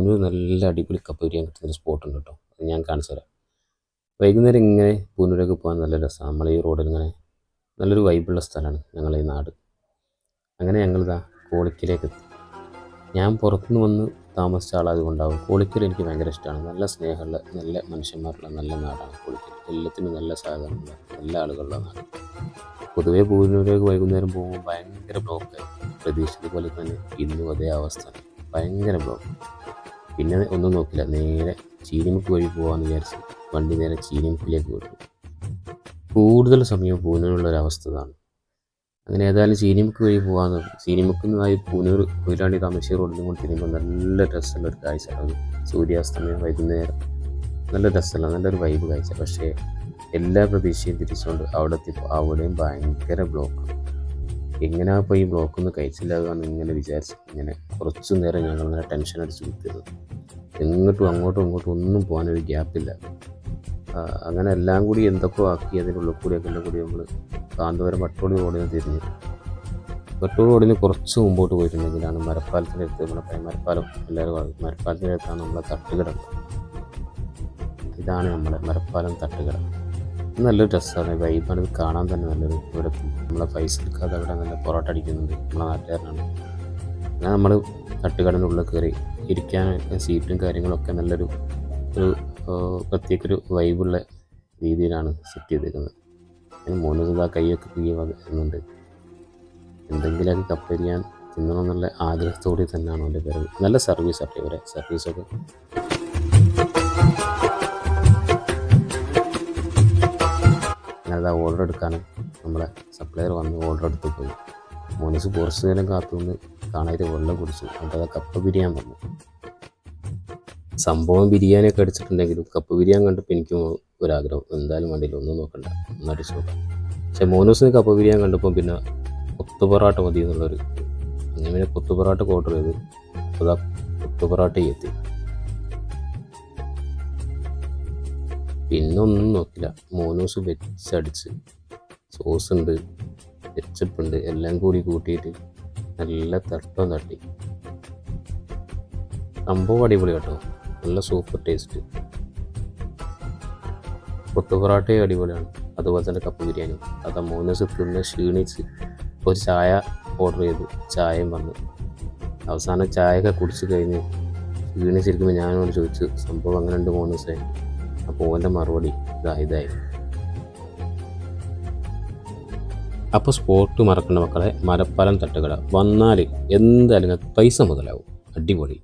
പൂനൂർ നല്ല അടിപൊളി കപ്പ ബിരിയാണി കിട്ടുന്നൊരു സ്പോട്ടുണ്ട് കേട്ടോ. അത് ഞാൻ കാണിച്ചു തരാം. വൈകുന്നേരം ഇങ്ങനെ പൂനൂരേക്ക് പോകാൻ നല്ല രസമാണ്. നമ്മളെ ഈ റോഡിൽ ഇങ്ങനെ നല്ലൊരു വൈബുള്ള സ്ഥലമാണ് ഞങ്ങളെ ഈ നാട്. അങ്ങനെ ഞങ്ങളിതാ കോളിക്കലേക്ക് എത്തി. ഞാൻ പുറത്തുനിന്ന് വന്ന് താമസിച്ച ആളായതുകൊണ്ടാവും കോളിക്കൽ എനിക്ക് ഭയങ്കര ഇഷ്ടമാണ്. നല്ല സ്നേഹമുള്ള നല്ല മനുഷ്യന്മാരുള്ള നല്ല നാടാണ് കോളിക്കൽ. എല്ലാത്തിനും നല്ല സഹകരണമുള്ള നല്ല ആളുകളുള്ള നാട്. പൊതുവേ പൂനൂരേക്ക് വൈകുന്നേരം പോകുമ്പോൾ ഭയങ്കര ബ്ലോക്കായി. പ്രതീക്ഷിച്ചതുപോലെ തന്നെ ഇന്നും അതേ അവസ്ഥ, ഭയങ്കര ബ്ലോക്ക്. പിന്നെ ഒന്നും നോക്കില്ല, നേരെ ചീനിമുക്ക് വഴി പോകാമെന്ന് വിചാരിച്ച് വണ്ടി നേരെ ചീനിമുക്കിലേക്ക് വിട്ടു. കൂടുതൽ സമയം പൂനൂരുള്ളൊരവസ്ഥ ഇതാണ്. അങ്ങനെ ഏതായാലും ചീനിമുക്ക് വഴി പോകാമെന്ന്. ചീനിമുക്കുന്നായി പൂനൂർ കൊയിലാണ്ടി താമരശ്ശേരി റോഡിലും കൊണ്ട് തിരിയുമ്പോൾ നല്ല രസമുള്ളൊരു കാഴ്ച. അത് സൂര്യാസ്തമയം വൈകുന്നേരം നല്ല രസമല്ല, നല്ലൊരു വൈബ് കാഴ്ച. പക്ഷേ എല്ലാ പ്രതീക്ഷയും തിരിച്ചുകൊണ്ട് അവിടെയും ഭയങ്കര ബ്ലോക്കാണ്. എങ്ങനെയാ ഇപ്പോൾ ഈ ബ്ലോക്കൊന്ന് കഴിച്ചില്ലാകാന്ന് ഇങ്ങനെ വിചാരിച്ച് ഇങ്ങനെ കുറച്ചു നേരം ഞങ്ങളിങ്ങനെ ടെൻഷൻ അടിച്ച് കുത്തിയത്. അങ്ങോട്ടും ഇങ്ങോട്ടും ഒന്നും പോകാനൊരു ഗ്യാപ്പില്ല. അങ്ങനെ എല്ലാം കൂടി എന്തൊക്കെ ആക്കി അതിനുള്ളിൽ കൂടിയൊക്കെ എല്ലാം കൂടി നമ്മൾ കാന്തപുരം വട്ടോളി റോഡിൽ നിന്ന് തിരിഞ്ഞു. വട്ടോളി റോഡിന് കുറച്ച് മുമ്പോട്ട് പോയിട്ടുണ്ടെങ്കിലാണ് മരപ്പാലത്തിൻ്റെ അടുത്ത്, നമ്മുടെ മരപ്പാലം എല്ലാവരും പറയും, മരപ്പാലത്തിൻ്റെ അടുത്താണ് നമ്മളെ തട്ടുകട. ഇതാണ് നമ്മുടെ മരപ്പാലം തട്ടുകട. നല്ലൊരു രസമാണ്, വൈബാണ്. ഇത് കാണാൻ തന്നെ നല്ലൊരു. ഇവിടെ നമ്മളെ പൈസ എടുക്കാതെ അവിടെ നല്ല പൊറോട്ട അടിക്കുന്നുണ്ട്, നമ്മളെ നാട്ടുകാരനാണ്. അങ്ങനെ നമ്മൾ തട്ടുകടൻ്റെ ഉള്ളിൽ കയറി ഇരിക്കാൻ സീറ്റും കാര്യങ്ങളൊക്കെ നല്ലൊരു പ്രത്യേക ഒരു വൈബുള്ള രീതിയിലാണ് സെറ്റ് ചെയ്തിരിക്കുന്നത്. അതിന് മൂന്ന് കൈയൊക്കെ പിരിയുന്നുണ്ട്. എന്തെങ്കിലുമൊക്കെ കപ്പരിയാൻ തിന്നണമെന്നുള്ള ആഗ്രഹത്തോടെ തന്നെയാണ് അവൻ്റെ പേര്. നല്ല സർവീസാണ് ഇവരെ സർവീസൊക്കെ. ഞാനത് ഓർഡർ എടുക്കാനും നമ്മളെ സപ്ലയർ വന്ന് ഓർഡർ എടുത്ത് പോയി. മോനീസ് കുറച്ച് നേരം കാത്തുനിന്ന് കാണാതെ വെള്ളം കുടിച്ചു. എന്നിട്ട് അത് കപ്പ ബിരിയാണി വന്നു. സംഭവം ബിരിയാണിയൊക്കെ അടിച്ചിട്ടുണ്ടെങ്കിലും കപ്പ ബിരിയാണി കണ്ടപ്പോൾ എനിക്കും ഒരാഗ്രഹം, എന്തായാലും വേണ്ടിയില്ല, ഒന്നും നോക്കണ്ട, ഒന്ന് അടിച്ചു നോക്കാം. പക്ഷേ മോനൂസിന് കപ്പ ബിരിയാണി കണ്ടപ്പോൾ പിന്നെ കൊത്തു പൊറാട്ട മതി എന്നുള്ളൊരു, അങ്ങനെ പിന്നെ കൊത്തു പൊറാട്ട ഓർഡർ ചെയ്ത് അപ്പോൾ കൊത്തു പൊറാട്ടയും എത്തി. പിന്നെ ഒന്നും നോക്കില്ല, മോനൂസ് വെച്ചടിച്ച് സോസ് ഉണ്ട്, കെച്ചപ്പുണ്ട്, എല്ലാം കൂടി കൂട്ടിയിട്ട് നല്ല തട്ടം തട്ടി. സംഭവം അടിപൊളി കേട്ടോ, നല്ല സൂപ്പർ ടേസ്റ്റ്. കൊത്തു പൊറാട്ടയും അടിപൊളിയാണ്, അതുപോലെ തന്നെ കപ്പ ബിരിയാണി. അതാ മോനൂസ് തിന്ന് ക്ഷീണിച്ച് ഒരു ചായ ഓർഡർ ചെയ്തു, ചായയും വന്നു. അവസാനം ചായയൊക്കെ കുടിച്ച് കഴിഞ്ഞ് ക്ഷീണിച്ചിരിക്കുമ്പോൾ ഞാനോട് ചോദിച്ചു, സംഭവം അങ്ങനെ ഉണ്ട് മോനൂസേ? അപ്പോൾ ഓൻ്റെ മറുപടി ഇതായി. അപ്പോൾ സ്പോട്ട് മറക്കണ്ട മക്കളെ, മരപ്പാലം തട്ടുകട വന്നാൽ എന്തായാലും പൈസ മുതലാവും, അടിപൊളി.